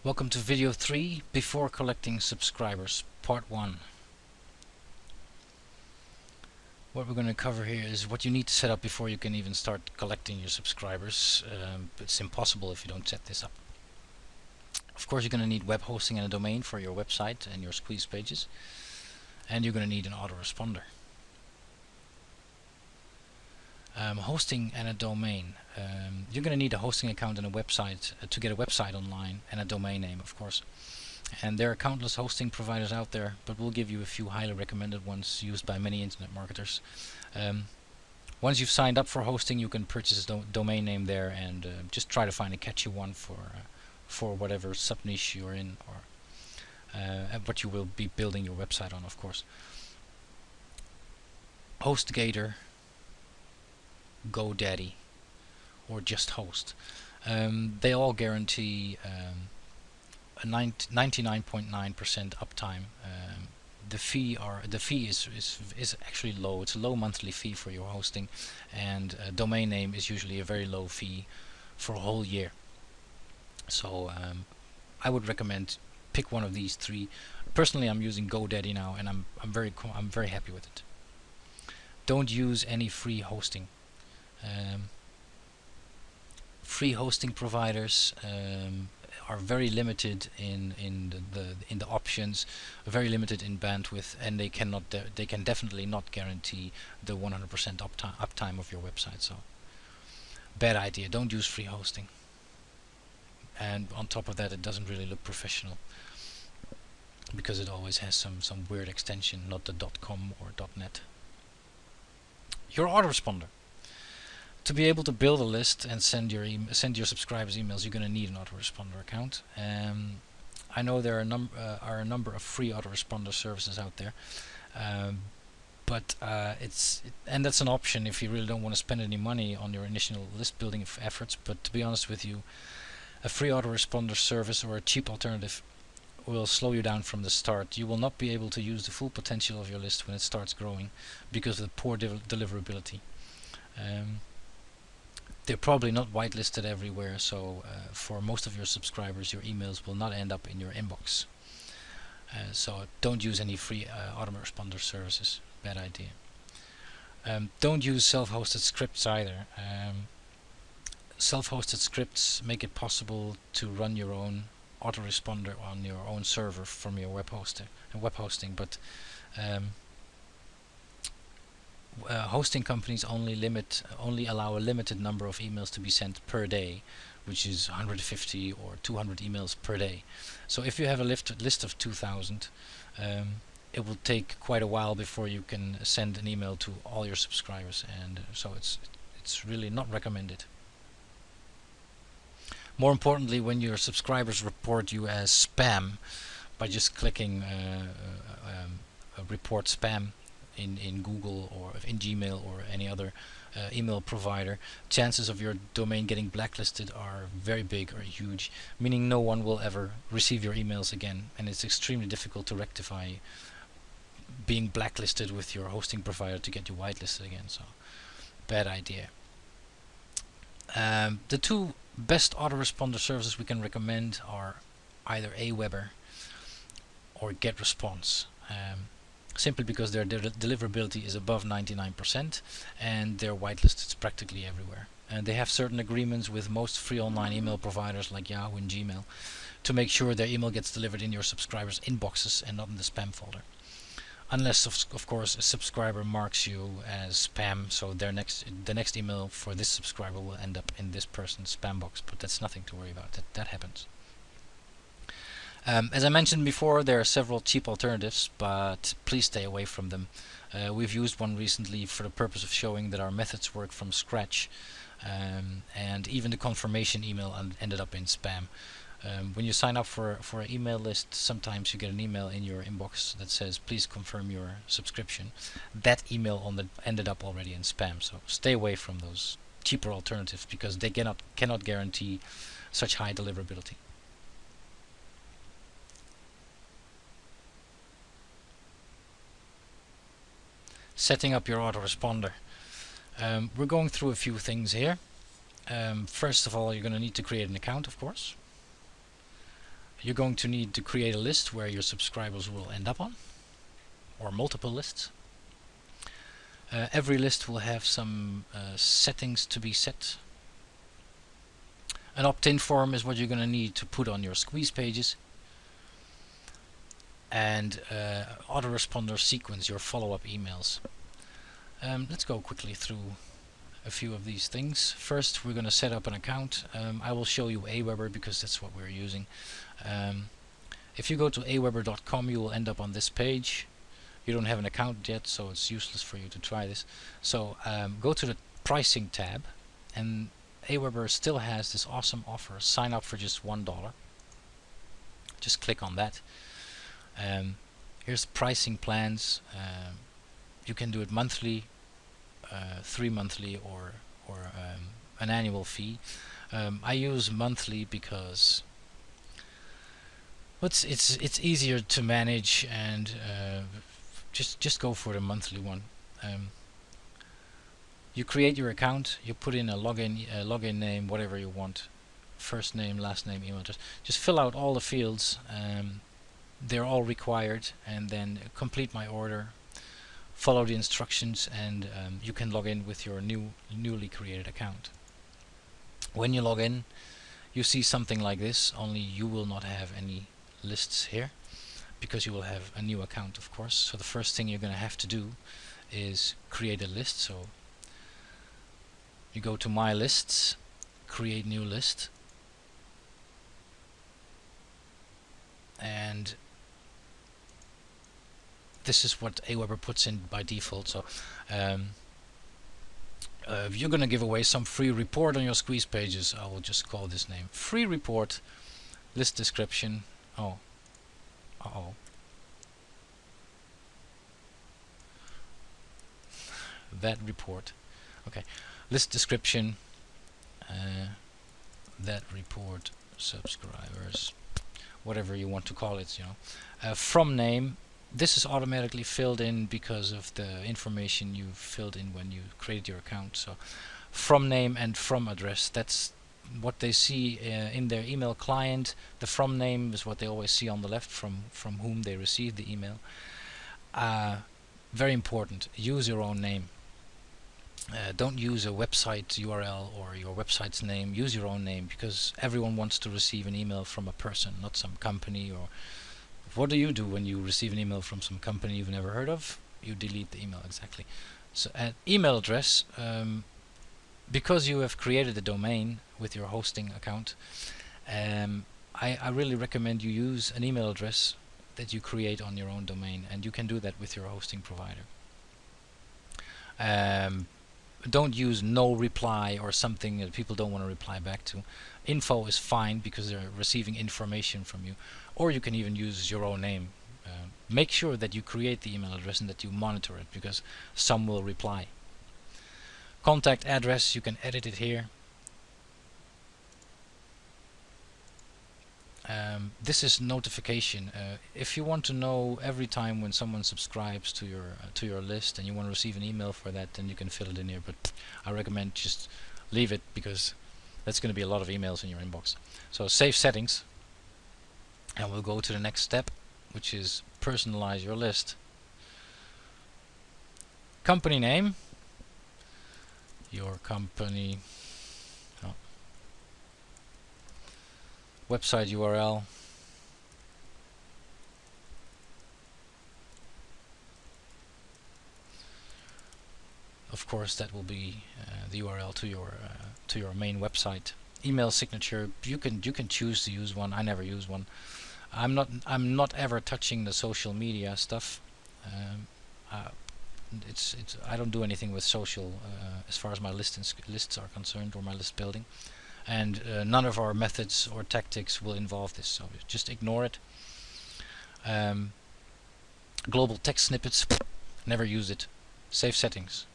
Welcome to video 3, Before Collecting Subscribers, Part 1. What we're going to cover here is what you need to set up before you can even start collecting your subscribers. It's impossible if you don't set this up. Of course, you're going to need web hosting and a domain for your website and your squeeze pages. And you're going to need an autoresponder. Hosting and a domain. You're going to need a hosting account and a website to get a website online, and a domain name, of course. And there are countless hosting providers out there, but we'll give you a few highly recommended ones used by many internet marketers. Once you've signed up for hosting, you can purchase a domain name there and just try to find a catchy one for whatever sub-niche you're in, or what you will be building your website on, of course. HostGator, GoDaddy, or just Host. They all guarantee a 99.9% uptime. The fee is actually low. It's a low monthly fee for your hosting, and a domain name is usually a very low fee for a whole year. So I would recommend pick one of these three. Personally, I'm using GoDaddy now, and I'm very happy with it. Don't use any free hosting. Free hosting providers are very limited in the options, very limited in bandwidth, and they can definitely not guarantee the 100% uptime of your website. So, bad idea. Don't use free hosting. And on top of that, it doesn't really look professional because it always has some weird extension, not the .com or .net. Your autoresponder. To be able to build a list and send your subscribers emails, you're going to need an autoresponder account. I know there are a number of free autoresponder services out there, but that's an option if you really don't want to spend any money on your initial list building efforts. But to be honest with you, a free autoresponder service or a cheap alternative will slow you down from the start. You will not be able to use the full potential of your list when it starts growing because of the poor deliverability. They're probably not whitelisted everywhere, so for most of your subscribers, your emails will not end up in your inbox. So don't use any free autoresponder services. Bad idea. Don't use self-hosted scripts either. Self-hosted scripts make it possible to run your own autoresponder on your own server from your web hosting, but hosting companies only allow a limited number of emails to be sent per day, which is 150 or 200 emails per day. So if you have a list of 2,000, it will take quite a while before you can send an email to all your subscribers, and so it's really not recommended. More importantly, when your subscribers report you as spam by just clicking report spam in Google or in Gmail or any other email provider, chances of your domain getting blacklisted are very big or huge, meaning no one will ever receive your emails again, and it's extremely difficult to rectify being blacklisted with your hosting provider to get you whitelisted again. So, bad idea. The two best autoresponder services we can recommend are either Aweber or GetResponse. Simply because their deliverability is above 99% and they're whitelisted practically everywhere. And they have certain agreements with most free online email providers like Yahoo and Gmail to make sure their email gets delivered in your subscribers' inboxes and not in the spam folder. Unless, of course, a subscriber marks you as spam, so the next email for this subscriber will end up in this person's spam box, but that's nothing to worry about. That happens. As I mentioned before, there are several cheap alternatives, but please stay away from them. We've used one recently for the purpose of showing that our methods work from scratch, and even the confirmation email ended up in spam. When you sign up for an email list, sometimes you get an email in your inbox that says please confirm your subscription. That email ended up already in spam, so stay away from those cheaper alternatives because they cannot guarantee such high deliverability. Setting up your autoresponder. We're going through a few things here. First of all, you're going to need to create an account, of course. You're going to need to create a list where your subscribers will end up on, or multiple lists. Every list will have some settings to be set. An opt-in form is what you're going to need to put on your squeeze pages, and autoresponder sequence your follow-up emails. Let's go quickly through a few of these things. First, we're going to set up an account. I will show you Aweber because that's what we're using. If you go to aweber.com, you will end up on this page. You don't have an account yet, so it's useless for you to try this. So go to the pricing tab, and Aweber still has this awesome offer. Sign up for just $1. Just click on that. Here's pricing plans. You can do it monthly, 3 monthly, or an annual fee. I use monthly because it's easier to manage, and just go for the monthly one. You create your account, you put in a login name, whatever you want, first name, last name, email address. Just fill out all the fields. They're all required, and then complete my order. Follow the instructions, and you can log in with your newly created account. When you log in, you see something like this, only you will not have any lists here, because you will have a new account, of course. So the first thing you're going to have to do is create a list. So you go to My Lists, create new list, and this is what Aweber puts in by default. So you're going to give away some free report on your squeeze pages. I will just call this name free report, list description. That report. Okay, list description, that report, subscribers, whatever you want to call it, from name. This is automatically filled in because of the information you filled in when you created your account. So from name and from address, that's what they see in their email client. The from name is what they always see on the left, from whom they received the email. Very important, use your own name. Don't use a website URL or your website's name. Use your own name, because everyone wants to receive an email from a person, not some company. Or what do you do when you receive an email from some company you've never heard of? You delete the email, exactly. So an email address, because you have created a domain with your hosting account, I really recommend you use an email address that you create on your own domain, and you can do that with your hosting provider. Don't use no reply or something that people don't want to reply back to. Info is fine because they're receiving information from you, or you can even use your own name. Make sure that you create the email address and that you monitor it, because some will reply. Contact address, you can edit it here. This is notification. If you want to know every time when someone subscribes to your list and you want to receive an email for that, then you can fill it in here, but I recommend just leave it, because that's going to be a lot of emails in your inbox. So save settings, and we'll go to the next step, which is personalize your list. Company name, your company, website URL, of course that will be the URL to your main website. Email signature, you can choose to use one. I never use one. I'm not ever touching the social media stuff. I don't do anything with social as far as my lists are concerned, or my list building. And none of our methods or tactics will involve this, so just ignore it. Global text snippets, never use it. Save settings.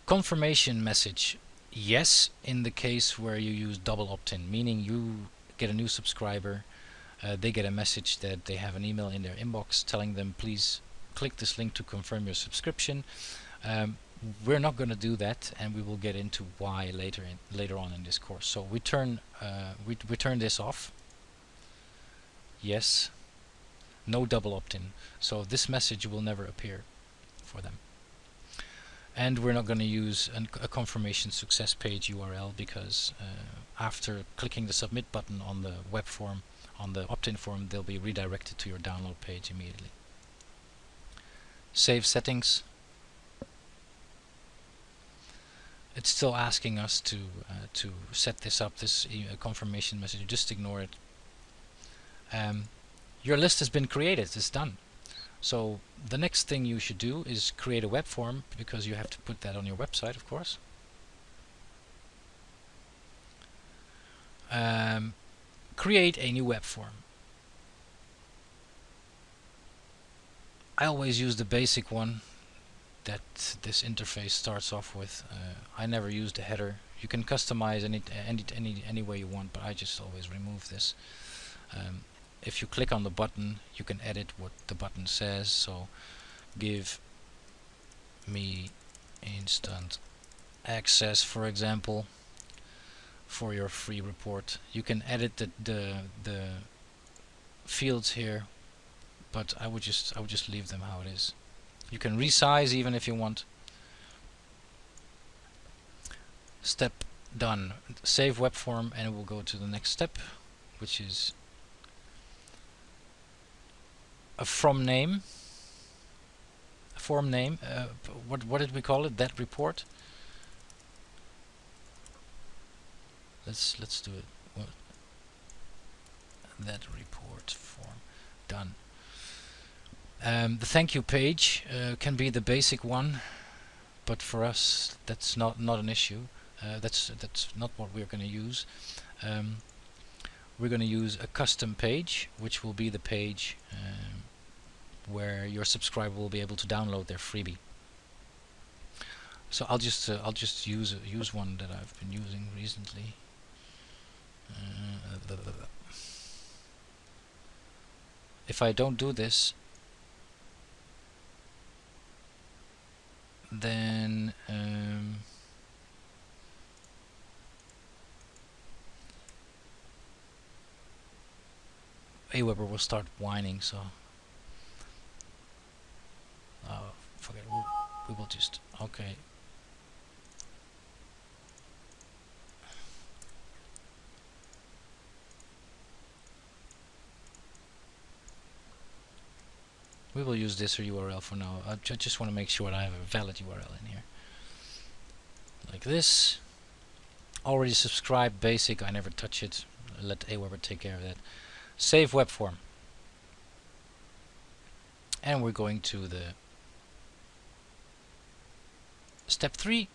Confirmation message, yes, in the case where you use double opt-in, meaning you get a new subscriber, they get a message that they have an email in their inbox telling them, please click this link to confirm your subscription. we're not going to do that, and we will get into why later on in this course. So we turn this off. Yes, no double opt-in. So this message will never appear for them. And we're not going to use a confirmation success page URL, because after clicking the submit button on the web form, on the opt-in form, they'll be redirected to your download page immediately. Save settings. It's still asking us to set this up, this confirmation message. Just ignore it. Your list has been created. It's done. So the next thing you should do is create a web form, because you have to put that on your website, of course. Create a new web form. I always use the basic one that this interface starts off with. I never use the header. You can customize any way you want, but I just always remove this. If you click on the button, you can edit what the button says. So give me instant access, for example, for your free report. You can edit the fields here, but I would just leave them how it is. You can resize even if you want. Step done. Save web form, and we'll go to the next step, which is a from name, a form name. What did we call it? That report. Let's do it. What? That report form. Done. The thank you page can be the basic one, but for us that's not an issue. That's not what we're going to use. We're going to use a custom page, which will be the page where your subscriber will be able to download their freebie. So I'll just use one that I've been using recently. If I don't do this, then Aweber will start whining. So forget it. We will just okay. We will use this URL for now. I just want to make sure that I have a valid URL in here. Like this. Already subscribed, basic, I never touch it. Let Aweber take care of that. Save web form. And we're going to the step 3.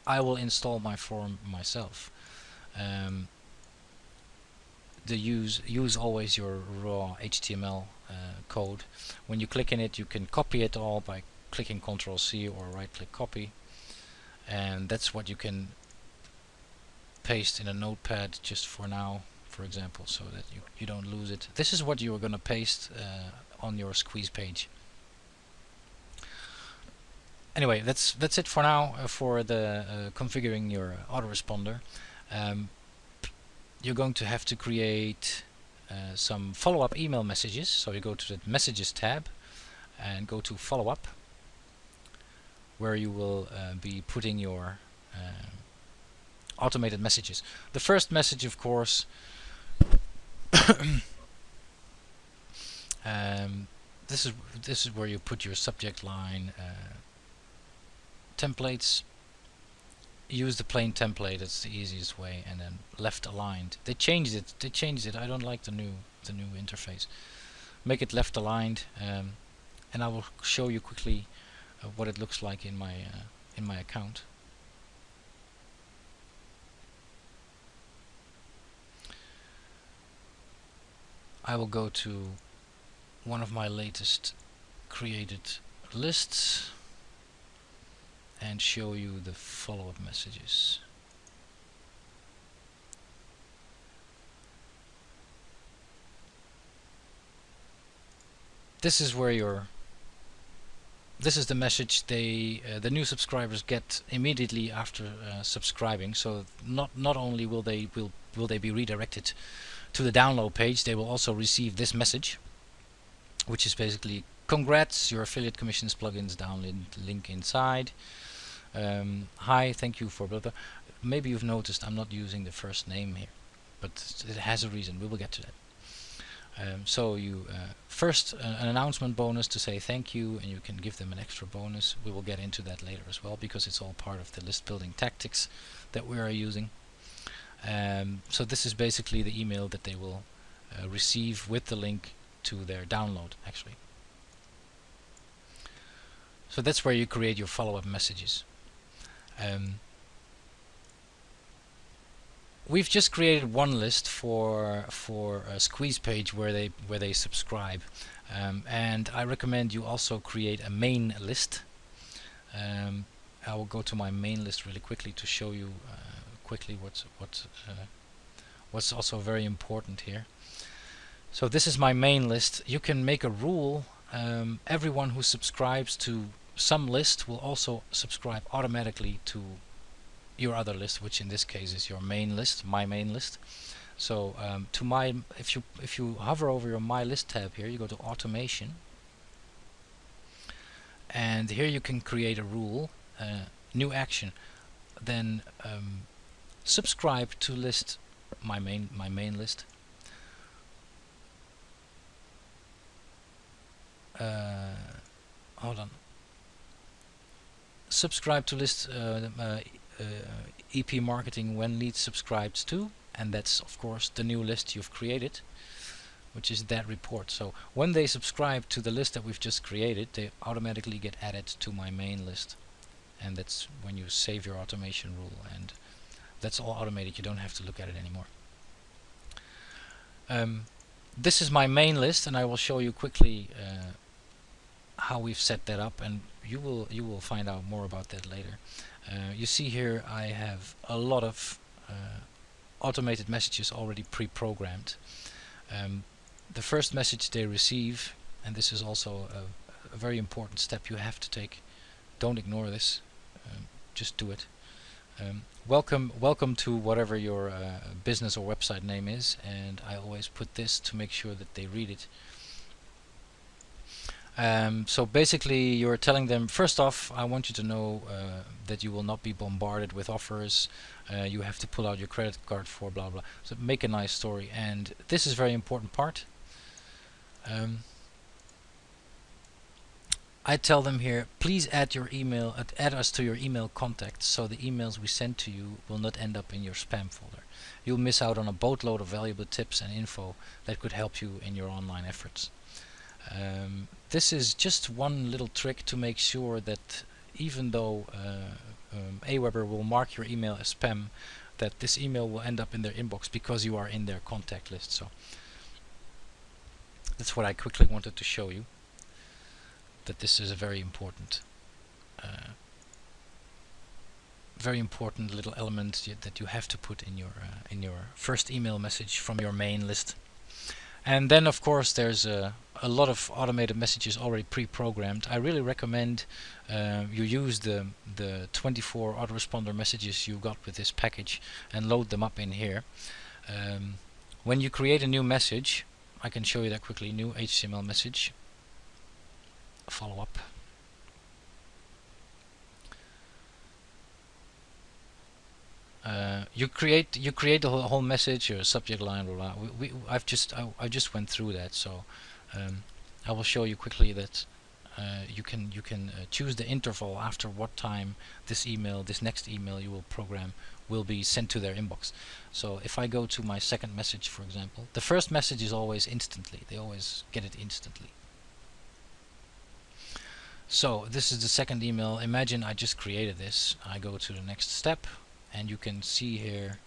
I will install my form myself. Use always your raw HTML code. When you click in it, you can copy it all by clicking Ctrl+C or right-click copy, and that's what you can paste in a notepad just for now, for example, so that you don't lose it. This is what you are going to paste on your squeeze page. Anyway, that's it for now for the configuring your autoresponder. You're going to have to create some follow-up email messages. So you go to the messages tab and go to follow-up, where you will be putting your automated messages. The first message, of course, this is where you put your subject line, templates. Use the plain template, it's the easiest way, and then left aligned. They changed it. I don't like the new interface. Make it left aligned, and I will show you quickly what it looks like in my account. I will go to one of my latest created lists and show you the follow-up messages. This is where your this is the message the new subscribers get immediately after subscribing. So not only will they be redirected to the download page, they will also receive this message, which is basically, congrats, your affiliate commissions plugins download link inside. Hi, thank you for blah blah. Maybe you've noticed I'm not using the first name here, but it has a reason. We will get to that. So you first an announcement bonus to say thank you, and you can give them an extra bonus. We will get into that later as well, because it's all part of the list building tactics that we are using. So this is basically the email that they will receive with the link to their download, actually. So that's where you create your follow-up messages. We've just created one list for a squeeze page where they subscribe, and I recommend you also create a main list. I will go to my main list really quickly to show you quickly what's also very important here. So this is my main list. You can make a rule. Everyone who subscribes to some list will also subscribe automatically to your other list, which in this case is your main list, my main list. So if you hover over your My List tab here, you go to Automation, and here you can create a rule, new action. Then subscribe to list my main list. Hold on. Subscribe to list EP marketing when lead subscribes to, and that's of course the new list you've created, which is that report. So when they subscribe to the list that we've just created, they automatically get added to my main list, and that's when you save your automation rule, and that's all automated. You don't have to look at it anymore. This is my main list, and I will show you quickly how we've set that up, and you will find out more about that later. You see here I have a lot of automated messages already pre-programmed. The first message they receive, and this is also a very important step you have to take, don't ignore this, just do it. Welcome to whatever your business or website name is, and I always put this to make sure that they read it. So basically you're telling them, first off, I want you to know that you will not be bombarded with offers. You have to pull out your credit card for blah blah. So make a nice story, and this is a very important part. I tell them here, please add your email, add us to your email contacts, so the emails we send to you will not end up in your spam folder. You'll miss out on a boatload of valuable tips and info that could help you in your online efforts. This is just one little trick to make sure that even though Aweber will mark your email as spam, that this email will end up in their inbox because you are in their contact list. So that's what I quickly wanted to show you, that this is a very important little element that you have to put in your first email message from your main list. And then of course there's a lot of automated messages already pre-programmed. I really recommend you use the 24 autoresponder messages you got with this package and load them up in here. When you create a new message, I can show you that quickly. New HTML message, follow up. You create the whole message, your subject line, blah, blah. I just went through that, so I will show you quickly that you can choose the interval after what time this next email you will program will be sent to their inbox. So if I go to my second message, for example, the first message is always instantly. They always get it instantly. So this is the second email. Imagine I just created this. I go to the next step, and you can see here,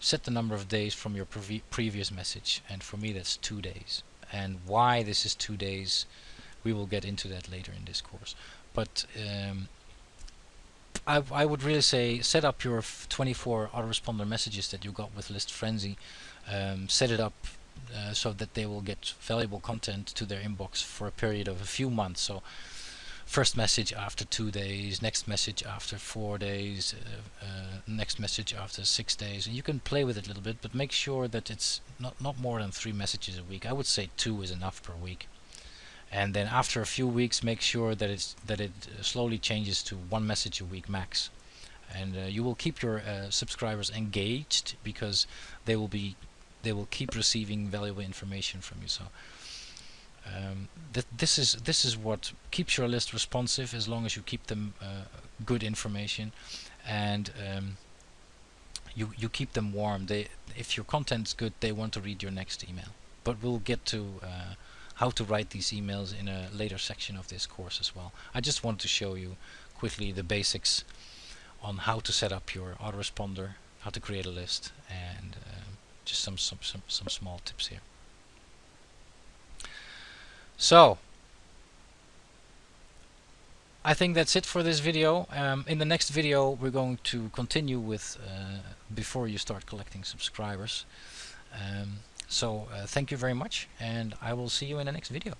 set the number of days from your previous message, and for me that's 2 days. And why this is 2 days, we will get into that later in this course. But I would really say set up your 24 autoresponder messages that you got with List Frenzy. Set it up so that they will get valuable content to their inbox for a period of a few months. So first message after 2 days, next message after 4 days, next message after 6 days. And you can play with it a little bit, but make sure that it's not more than 3 messages a week. I would say 2 is enough per week. And then after a few weeks, make sure that it slowly changes to 1 message a week max. And you will keep your subscribers engaged, because they will keep receiving valuable information from you. So this is what keeps your list responsive, as long as you keep them good information, and you keep them warm. If your content's good, they want to read your next email. But we'll get to how to write these emails in a later section of this course as well. I just wanted to show you quickly the basics on how to set up your autoresponder, how to create a list, and just some small tips here. So I think that's it for this video. In the next video we're going to continue with before you start collecting subscribers. So thank you very much, and I will see you in the next video.